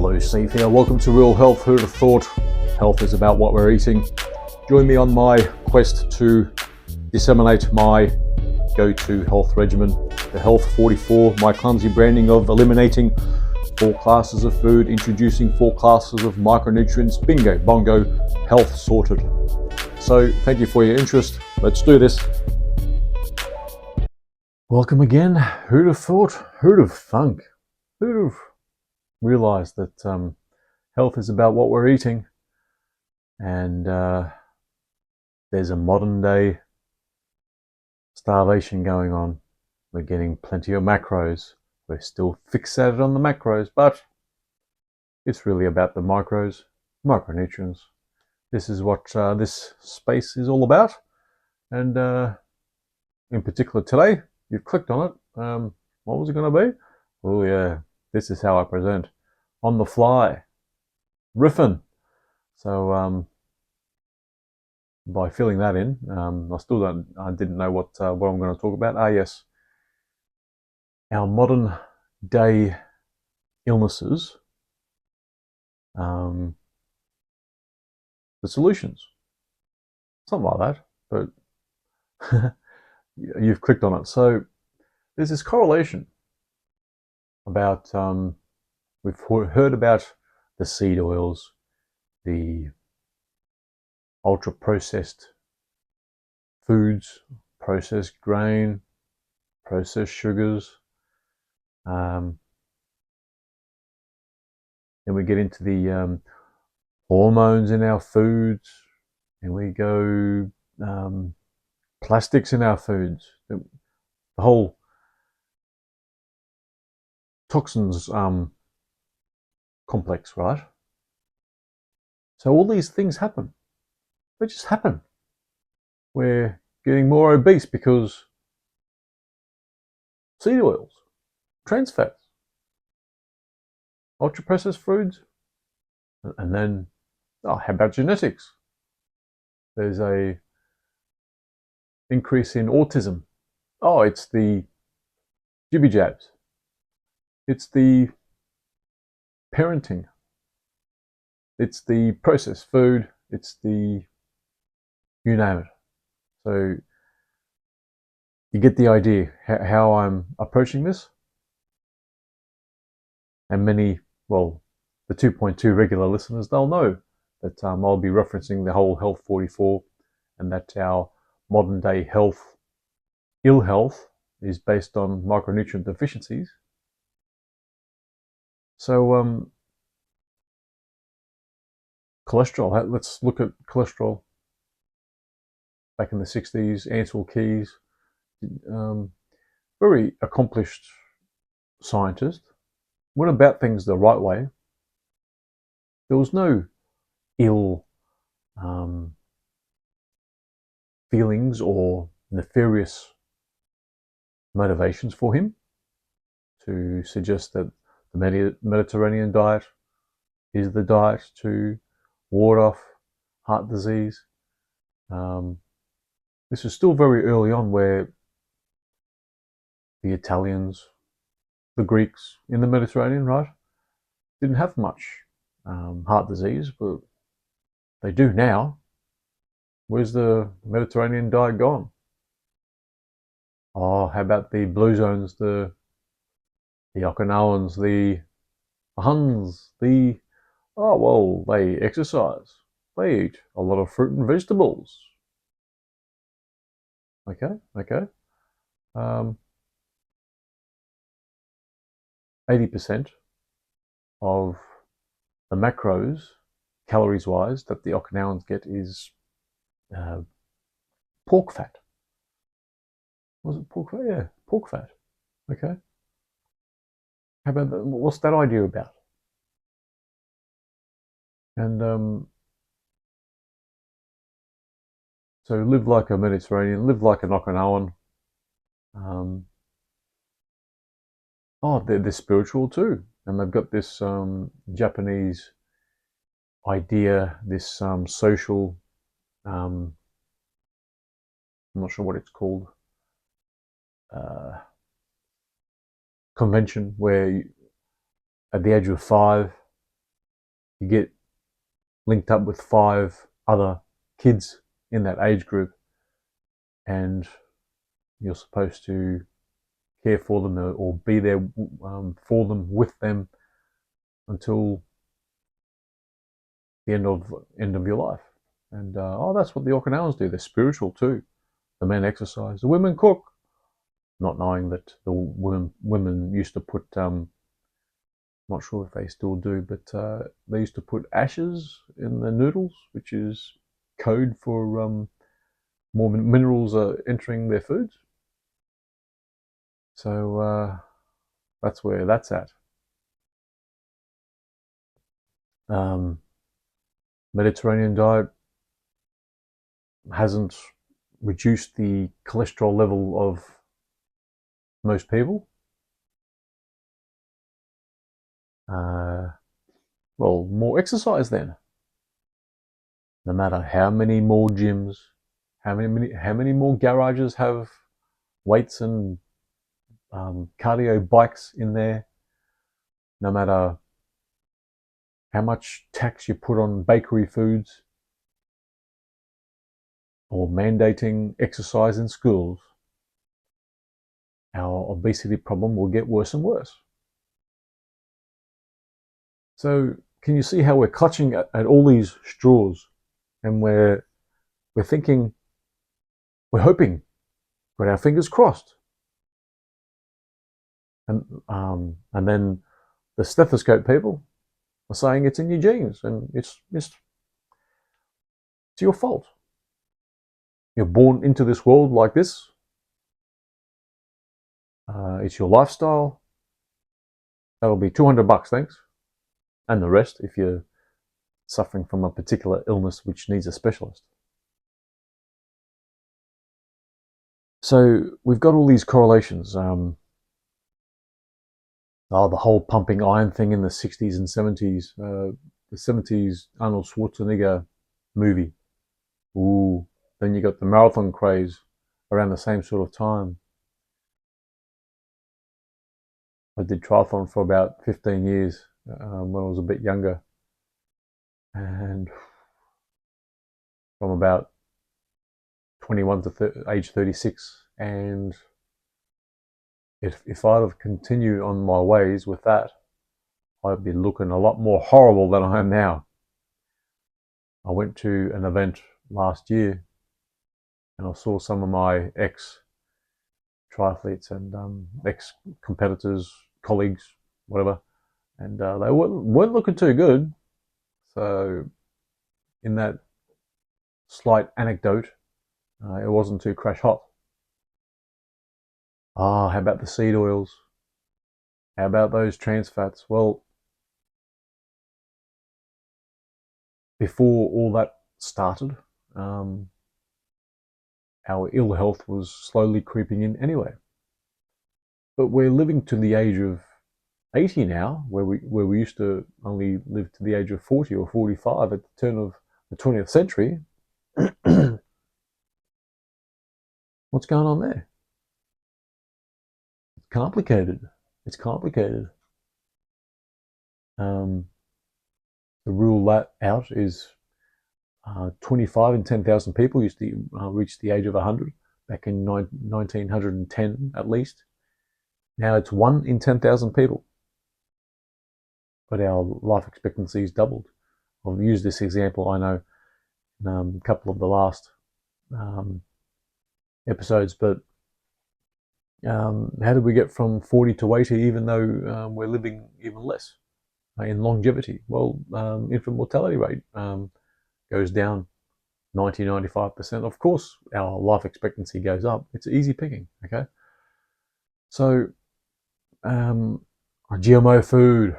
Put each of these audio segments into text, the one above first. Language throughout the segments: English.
Hello, Steve here. Welcome to Real Health. Who'd have thought health is about what we're eating? Join me on my quest to disseminate my go-to health regimen, the Health 44, my clumsy branding of eliminating 4 classes of food, introducing 4 classes of micronutrients. Bingo, bongo, health sorted. So thank you for your interest. Let's do this. Welcome again. Who'd have thought? Who'd have thunk? Who'd have realized that health is about what we're eating? And there's a modern day starvation going on. We're getting plenty of macros. We're still fixated on the macros, but it's really about the micros, micronutrients. This is what this space is all about. And in particular today, you've clicked on it. What was it going to be? Oh yeah, this is how I present. On the fly. Riffing. So by filling that in, I didn't know what I'm going to talk about. Yes, our modern day illnesses, the solutions, something like that. But you've clicked on it, so there's this correlation about we've heard about the seed oils, the ultra processed foods, processed grain, processed sugars. Then we get into the hormones in our foods, and we go plastics in our foods. The whole toxins complex, right? So all these things happen. They just happen. We're getting more obese because seed oils, trans fats, ultra processed foods, and then how about genetics? There's a increase in autism. It's the jibby jabs. It's the parenting. It's the processed food. It's the you name it. So you get the idea how I'm approaching this. And many, well, the 2.2 regular listeners, they'll know that I'll be referencing the whole Health 44, and that our modern day health, ill health, is based on micronutrient deficiencies. So cholesterol, let's look at cholesterol. Back in the 60s, Ansel Keys, very accomplished scientist, went about things the right way. There was no ill feelings or nefarious motivations for him to suggest that the Mediterranean diet is the diet to ward off heart disease. This is still very early on, where the Italians, the Greeks in the Mediterranean, right, didn't have much heart disease, but they do now. Where's the Mediterranean diet gone? How about the blue zones, the Okinawans, the Huns, they exercise. They eat a lot of fruit and vegetables. Okay. 80% of the macros, calories wise, that the Okinawans get is pork fat. Was it pork fat? Yeah, pork fat. Okay. How about that? What's that idea about? And so live like a Mediterranean, live like an Okinawan. They're spiritual too, and they've got this Japanese idea, this social, I'm not sure what it's called, convention, where at the age of 5, you get linked up with 5 other kids in that age group, and you're supposed to care for them or be there for them, with them, until the end of your life. And that's what the Okinawans do. They're spiritual too. The men exercise, the women cook, not knowing that the women used to put, not sure if they still do, but they used to put ashes in the noodles, which is code for more minerals entering their foods. So that's where that's at. Mediterranean diet hasn't reduced the cholesterol level of most people. Well, more exercise then. No matter how many more gyms, how many more garages have weights and cardio bikes in there, no matter how much tax you put on bakery foods or mandating exercise in schools, our obesity problem will get worse and worse. So can you see how we're clutching at all these straws, and we're thinking, we're hoping, got our fingers crossed, and then the stethoscope people are saying it's in your genes and it's your fault. You're born into this world like this. It's your lifestyle. That'll be $200, thanks. And the rest if you're suffering from a particular illness which needs a specialist. So we've got all these correlations. The whole pumping iron thing in the 60s and 70s. The 70s Arnold Schwarzenegger movie. Ooh. Then you got the marathon craze around the same sort of time. I did triathlon for about 15 years when I was a bit younger. And from about 21 to age 36. And if I'd have continued on my ways with that, I'd be looking a lot more horrible than I am now. I went to an event last year and I saw some of my ex-triathletes and ex-competitors, colleagues, whatever, and they weren't looking too good. So in that slight anecdote, it wasn't too crash hot. How about the seed oils? How about those trans fats? Well, before all that started, our ill health was slowly creeping in anyway. But we're living to the age of 80 now, where we used to only live to the age of 40 or 45 at the turn of the 20th century. What's going on there? It's complicated. It's complicated. To rule that out is 25 in 10,000 people used to reach the age of 100 back in 1910 at least. Now it's 1 in 10,000 people. But our life expectancy is doubled. I've used this example, I know, in a couple of the last episodes, but how did we get from 40 to 80 even though we're living even less in longevity? Well, infant mortality rate goes down 90-95%. Of course, our life expectancy goes up. It's easy picking, okay? So, GMO food,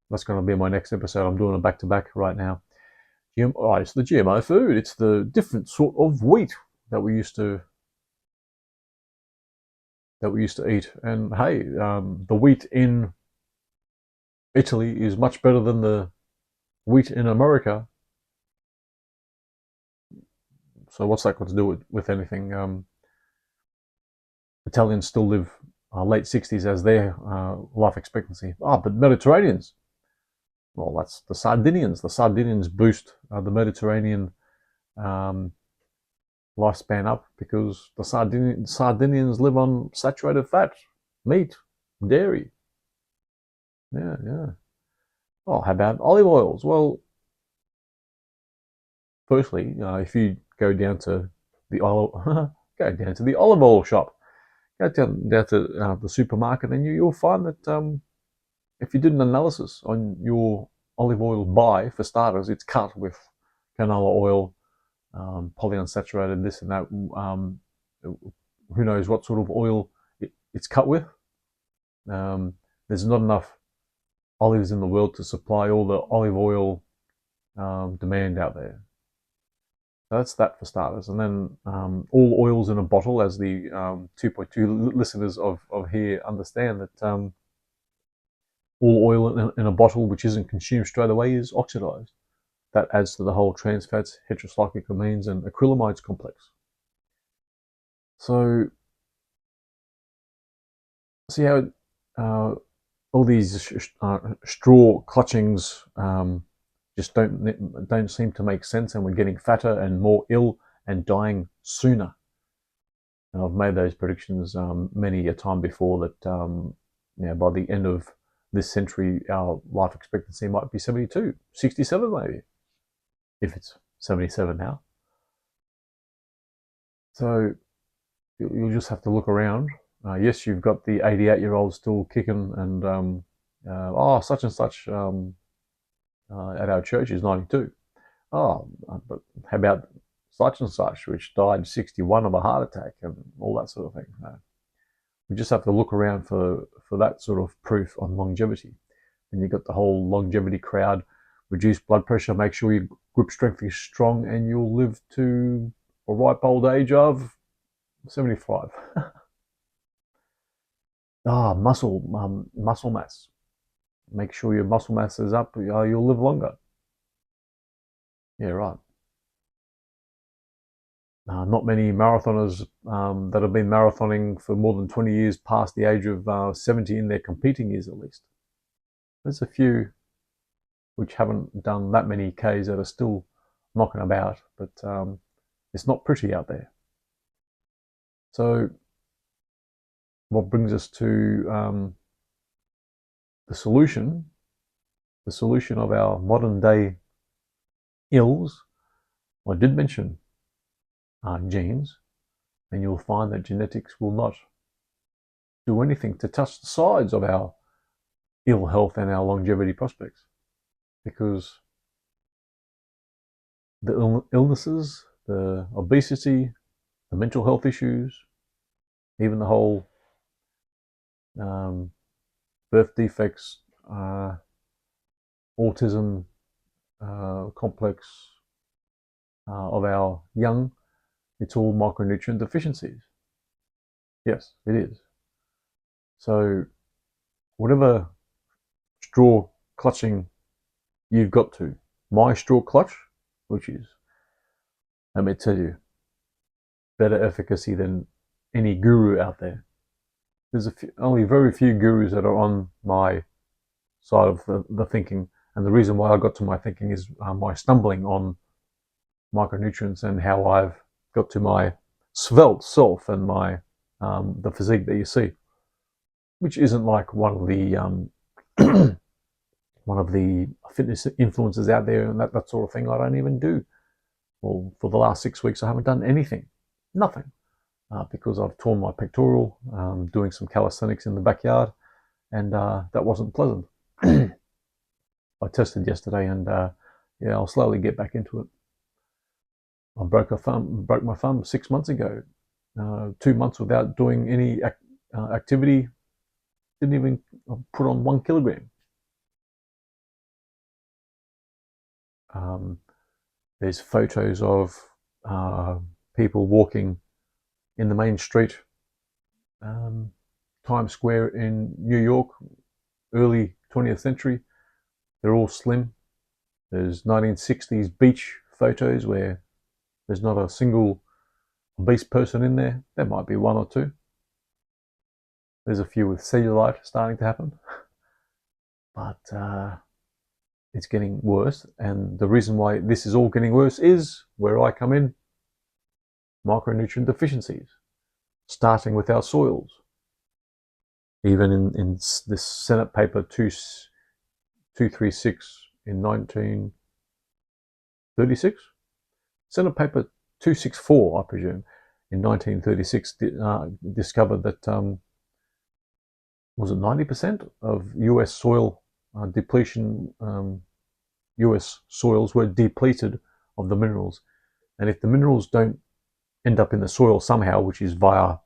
that's going to be my next episode. I'm doing a back-to-back right now. It's the GMO food. It's the different sort of wheat that we used to eat. And hey, the wheat in Italy is much better than the wheat in America. So what's that got to do with anything? Italians still live late 60s as their life expectancy. But Mediterraneans, Well, that's the Sardinians. The Sardinians boost the Mediterranean um, lifespan up because the Sardinians live on saturated fat, meat, dairy. Yeah, yeah. Oh, how about olive oils? Well, firstly, if you go down to the olive go down to the olive oil shop, go down to the supermarket, and you'll find that if you did an analysis on your olive oil buy, for starters, it's cut with canola oil, polyunsaturated, this and that. Who knows what sort of oil it's cut with? There's not enough olives in the world to supply all the olive oil demand out there. So that's that for starters. And then all oils in a bottle, as the 2.2 listeners of here understand, that all oil in a bottle which isn't consumed straight away is oxidized. That adds to the whole trans fats, heterocyclic and acrylamides complex. So see how all these straw clutchings just don't seem to make sense, and we're getting fatter and more ill and dying sooner. And I've made those predictions many a time before that by the end of this century, our life expectancy might be 72, 67 maybe, if it's 77 now. So you'll just have to look around. Yes, you've got the 88-year-old still kicking, and such and such at our church is 92. Oh, but how about such and such, which died 61 of a heart attack and all that sort of thing? We just have to look around for that sort of proof on longevity. And you've got the whole longevity crowd. Reduce blood pressure, make sure your grip strength is strong, and you'll live to a ripe old age of 75. Muscle mass. Make sure your muscle mass is up, you'll live longer. Yeah, right. Not many marathoners that have been marathoning for more than 20 years past the age of 70 in their competing years at least. There's a few which haven't done that many Ks that are still knocking about, but it's not pretty out there. So what brings us to the solution of our modern day ills. I did mention genes, and you'll find that genetics will not do anything to touch the sides of our ill health and our longevity prospects, because the illnesses, the obesity, the mental health issues, even the whole birth defects, autism complex of our young, it's all micronutrient deficiencies. Yes, it is. So whatever straw clutching you've got to, my straw clutch, which is, let me tell you, better efficacy than any guru out there. There's only very few gurus that are on my side of the thinking, and the reason why I got to my thinking is my stumbling on micronutrients and how I've got to my svelte self and my the physique that you see, which isn't like one of the one of the fitness influencers out there and that sort of thing. I don't even do. Well, for the last 6 weeks, I haven't done anything, nothing, because I've torn my pectoral doing some calisthenics in the backyard, and that wasn't pleasant. I tested yesterday, and I'll slowly get back into it. I broke my thumb 6 months ago. 2 months without doing any activity, didn't even put on 1 kilogram. There's photos of people walking in the main street, Times Square in New York, early 20th century. They're all slim. There's 1960s beach photos where there's not a single obese person in there. There might be one or two. There's a few with cellulite starting to happen. But it's getting worse. And the reason why this is all getting worse is where I come in: micronutrient deficiencies, starting with our soils. Even in this Senate paper 236 in 1936, Senate paper 264, I presume, in 1936 discovered that was it 90% of U.S. soil depletion? U.S. soils were depleted of the minerals, and if the minerals don't end up in the soil somehow, which is via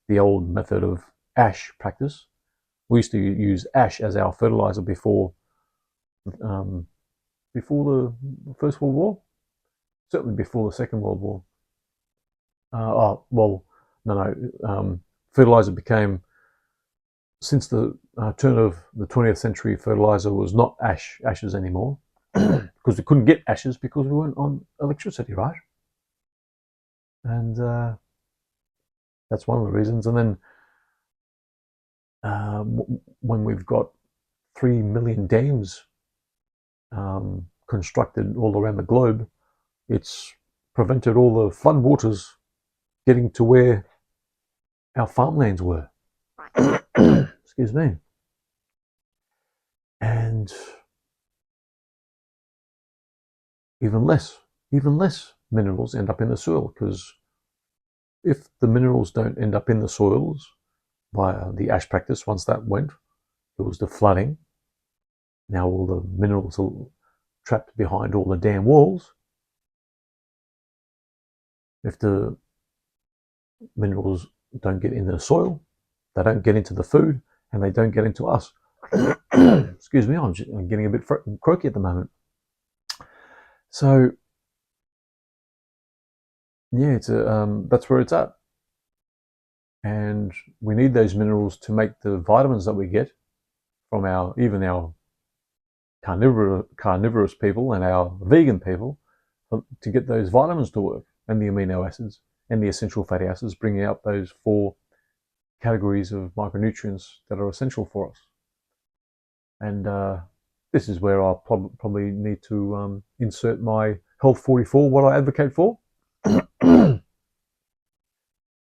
the old method of ash practice. We used to use ash as our fertilizer before the First World War, certainly before the Second World War. Fertilizer became, since the turn of the 20th century, fertilizer was not ashes anymore, because we couldn't get ashes because we weren't on electricity, right? And that's one of the reasons. And then when we've got 3 million dams constructed all around the globe, it's prevented all the flood waters getting to where our farmlands were. Excuse me. And even less minerals end up in the soil, because if the minerals don't end up in the soils via the ash practice, once that went, it was the flooding. Now all the minerals are trapped behind all the dam walls. If the minerals don't get in the soil, they don't get into the food, and they don't get into us. Excuse me, I'm getting a bit croaky at the moment. So yeah, that's where it's at, and we need those minerals to make the vitamins that we get from our carnivorous people and our vegan people, to get those vitamins to work, and the amino acids and the essential fatty acids, bringing out those 4 categories of micronutrients that are essential for us. And this is where I'll probably need to insert my Health 44, what I advocate for.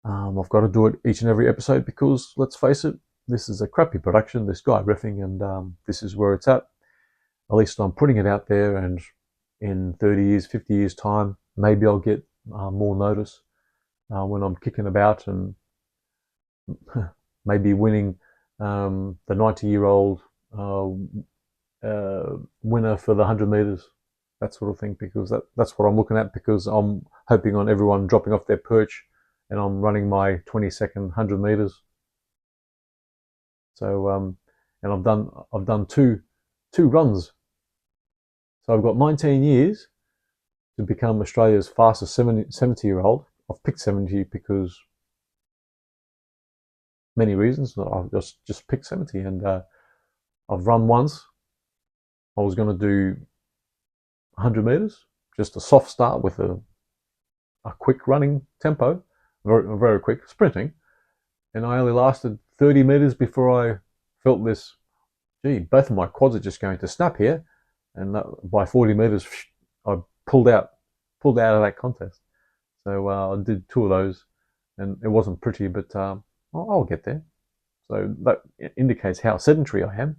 I've got to do it each and every episode because, let's face it, this is a crappy production, this guy riffing, and this is where it's at. At least I'm putting it out there, and in 30 years, 50 years time, maybe I'll get more notice when I'm kicking about and maybe winning the 90-year-old winner for the 100 meters, that sort of thing, because that's what I'm looking at, because I'm hoping on everyone dropping off their perch and I'm running my 20-second 100 meters. So and I've done two runs. So I've got 19 years to become Australia's fastest 70-year-old. I've picked 70 because many reasons. I've just picked 70, and I've run once. I was going to do 100 meters, just a soft start with a quick running tempo, very quick sprinting, and I only lasted 30 meters before I felt this, gee, both of my quads are just going to snap here, and by 40 meters I pulled out of that contest. So I did 2 of those, and it wasn't pretty, but I'll get there. So that indicates how sedentary I am.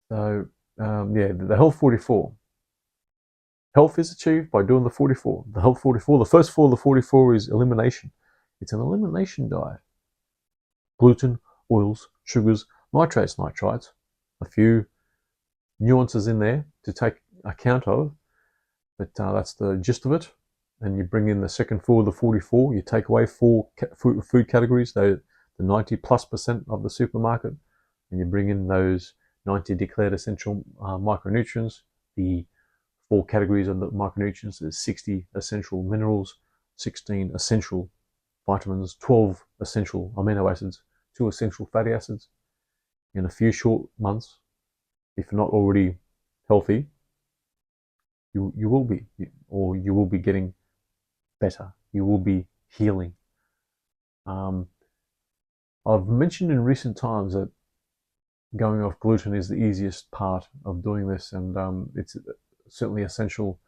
So yeah, the Health 44. Health is achieved by doing the 44. The Health 44, the first 4 of the 44 is elimination. It's an elimination diet. Gluten, oils, sugars, nitrates, nitrites, a few nuances in there to take account of, but that's the gist of it. And you bring in the second 4 of the 44, you take away 4 food categories, the 90+% of the supermarket, and you bring in those 90 declared essential micronutrients. The 4 categories of the micronutrients: there's 60 essential minerals, 16 essential vitamins, 12 essential amino acids, 2 essential fatty acids. In a few short months, if you're not already healthy, you will be, or you will be getting better. You will be healing. I've mentioned in recent times that going off gluten is the easiest part of doing this, and it's certainly essential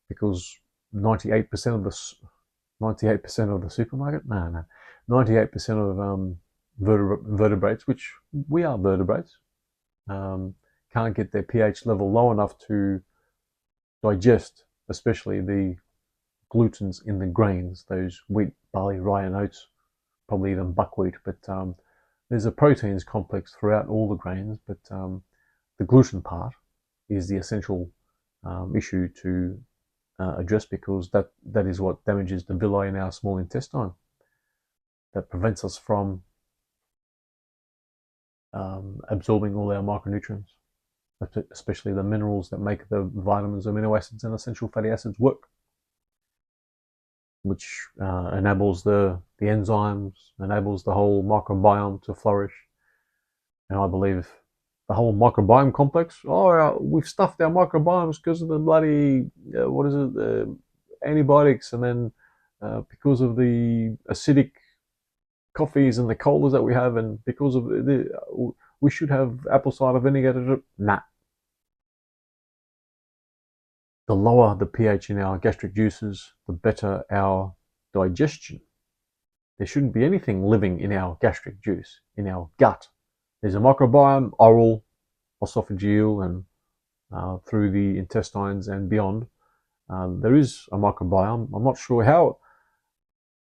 because 98% of the 98% of the supermarket, no, 98% of vertebrates, which we are vertebrates, can't get their pH level low enough to digest, especially the glutens in the grains, those wheat, barley, rye, and oats, probably even buckwheat. But there's a proteins complex throughout all the grains, but the gluten part is the essential issue to address, because that is what damages the villi in our small intestine. That prevents us from absorbing all our micronutrients, especially the minerals that make the vitamins, amino acids, and essential fatty acids work, which enables the enzymes, enables the whole microbiome to flourish. And I believe the whole microbiome complex, we've stuffed our microbiomes because of the bloody, antibiotics, and then because of the acidic coffees and the colas that we have, and because of we should have apple cider vinegar. Nah. The lower the pH in our gastric juices, the better our digestion. There shouldn't be anything living in our gastric juice, in our gut. There's a microbiome, oral, esophageal, and through the intestines and beyond. There is a microbiome. I'm not sure how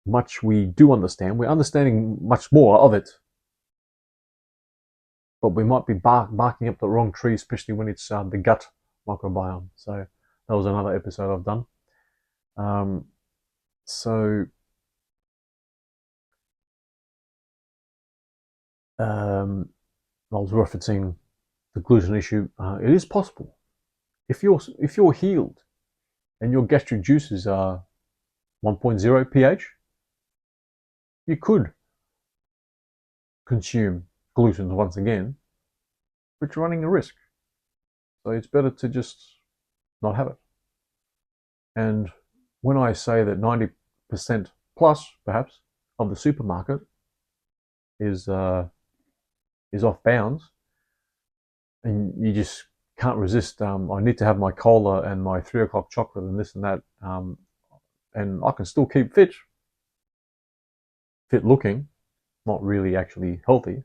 much we do understand. We're understanding much more of it, but we might be barking up the wrong tree, especially when it's the gut microbiome. So that was another episode I've done. I was referencing the gluten issue. It is possible, if you're healed and your gastric juices are 1.0 pH, you could consume gluten once again, but you're running a risk. So it's better to just not have it. And when I say that 90% plus, perhaps, of the supermarket is off bounds, and you just can't resist. I need to have my cola and my 3 o'clock chocolate and this and that, and I can still keep fit looking, not really actually healthy.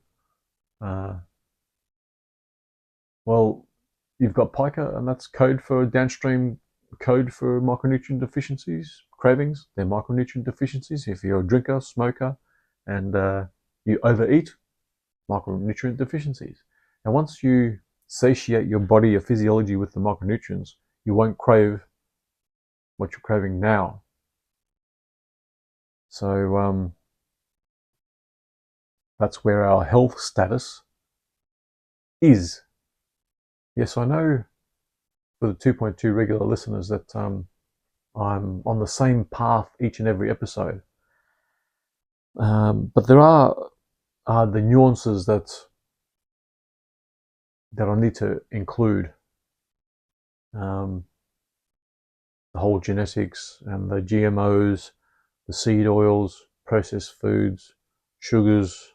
Well, you've got pica, and that's code for downstream code for micronutrient deficiencies, cravings. They're micronutrient deficiencies. If you're a drinker, smoker, and you overeat, micronutrient deficiencies. And once you satiate your body, your physiology with the micronutrients, you won't crave what you're craving now. So that's where our health status is. Yes, I know for the 2.2 regular listeners that I'm on the same path each and every episode. But there are the nuances that I need to include. The whole genetics and the GMOs, the seed oils, processed foods, sugars,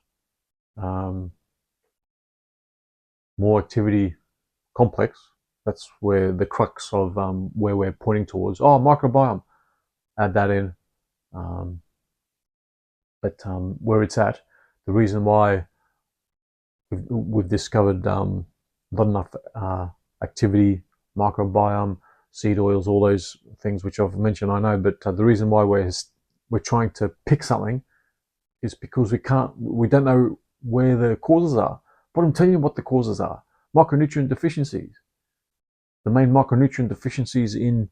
more activity complex. That's where the crux of where we're pointing towards. Microbiome, add that in. But where it's at, the reason why we've discovered not enough activity, microbiome, seed oils, all those things which I've mentioned, I know, but the reason why we're trying to pick something is because we don't know where the causes are. But I'm telling you what the causes are. Micronutrient deficiencies. The main micronutrient deficiencies in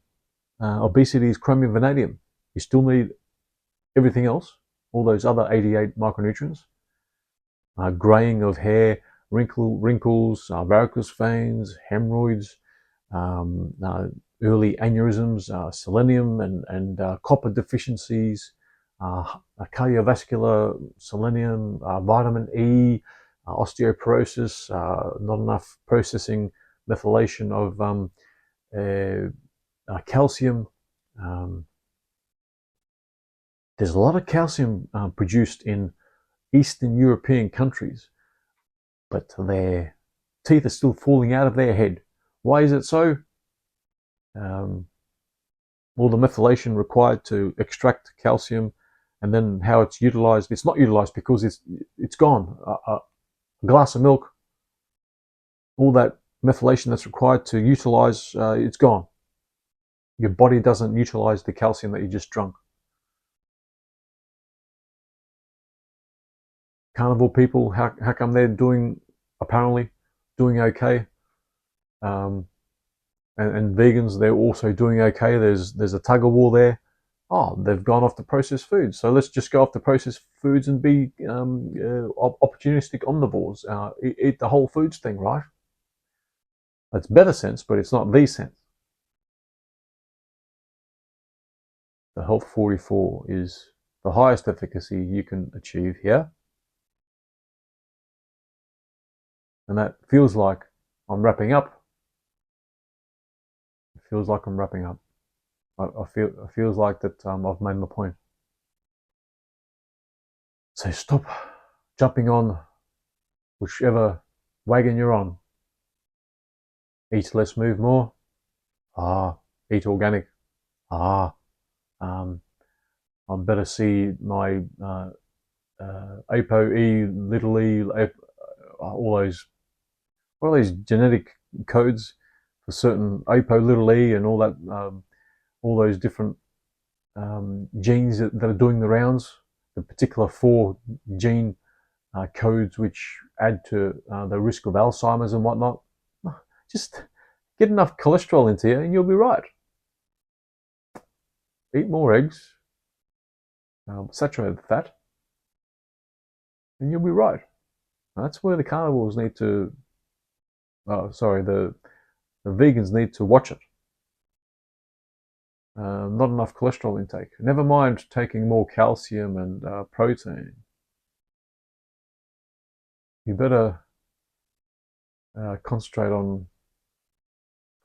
obesity is chromium, vanadium. You still need everything else, all those other 88 micronutrients. Graying of hair, wrinkles, varicose veins, hemorrhoids, early aneurysms, selenium and copper deficiencies, cardiovascular, selenium, vitamin E, osteoporosis, not enough processing, methylation of calcium. There's a lot of calcium produced in Eastern European countries, but their teeth are still falling out of their head. Why is it so? All the methylation required to extract calcium, and then how it's utilized. It's not utilized because it's gone. A glass of milk, all that methylation that's required to utilize, it's gone. Your body doesn't utilize the calcium that you just drunk. Carnivore people, how come they're apparently doing okay? And vegans, they're also doing okay. There's a tug of war there. Oh, they've gone off the processed foods. So let's just go off the processed foods and be opportunistic omnivores. Eat the whole foods thing, right? That's better sense, but it's not the sense. The Health 44 is the highest efficacy you can achieve here. And that feels like I'm wrapping up. It feels like I'm wrapping up. It feels like that I've made my point. So stop jumping on whichever wagon you're on. Eat less, move more. Eat organic. I better see my ApoE, little e, all those, what are these genetic codes for certain Apo, little e, and all that, all those different genes that are doing the rounds. The particular 4 gene codes which add to the risk of Alzheimer's and whatnot. Just get enough cholesterol into you and you'll be right. Eat more eggs, saturated fat, and you'll be right. That's where the carnivores need to, the vegans need to watch it. Not enough cholesterol intake. Never mind taking more calcium and protein. You better concentrate on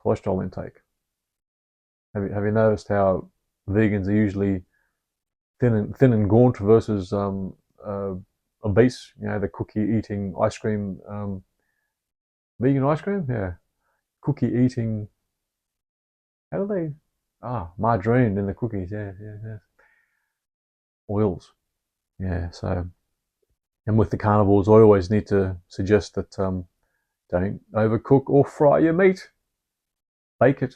cholesterol intake. Have you noticed how vegans are usually thin and gaunt versus obese? You know, the cookie eating ice cream, vegan ice cream, yeah, cookie eating. How do they? Margarine in the cookies, yeah. Oils, yeah. So, and with the carnivores, I always need to suggest that don't overcook or fry your meat. Bake it,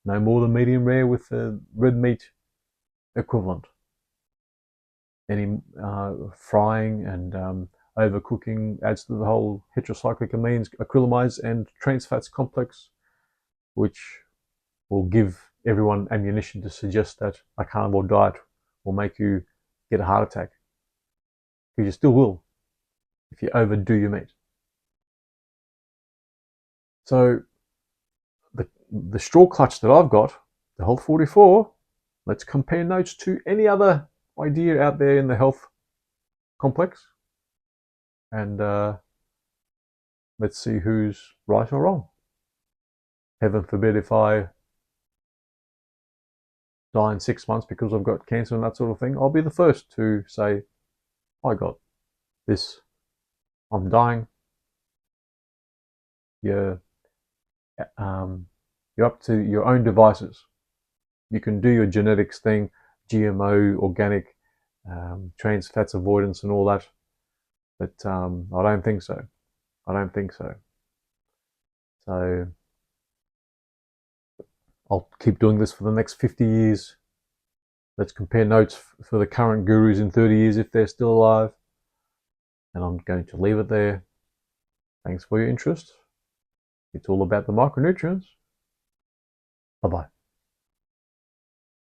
no more than medium rare with the red meat equivalent. Any frying and overcooking adds to the whole heterocyclic amines, acrylamides, and trans fats complex, which will give everyone ammunition to suggest that a carnivore diet will make you get a heart attack. Because you still will if you overdo your meat. So the straw clutch that I've got, the Health 44, let's compare notes to any other idea out there in the health complex, and let's see who's right or wrong. Heaven forbid if I die in 6 months because I've got cancer and that sort of thing, I'll be the first to say, I got this, I'm dying. You're up to your own devices. You can do your genetics thing, GMO, organic, trans fats avoidance and all that, but I don't think so. So I'll keep doing this for the next 50 years. Let's compare notes for the current gurus in 30 years if they're still alive. And I'm going to leave it there. Thanks for your interest. It's all about the micronutrients. Bye-bye.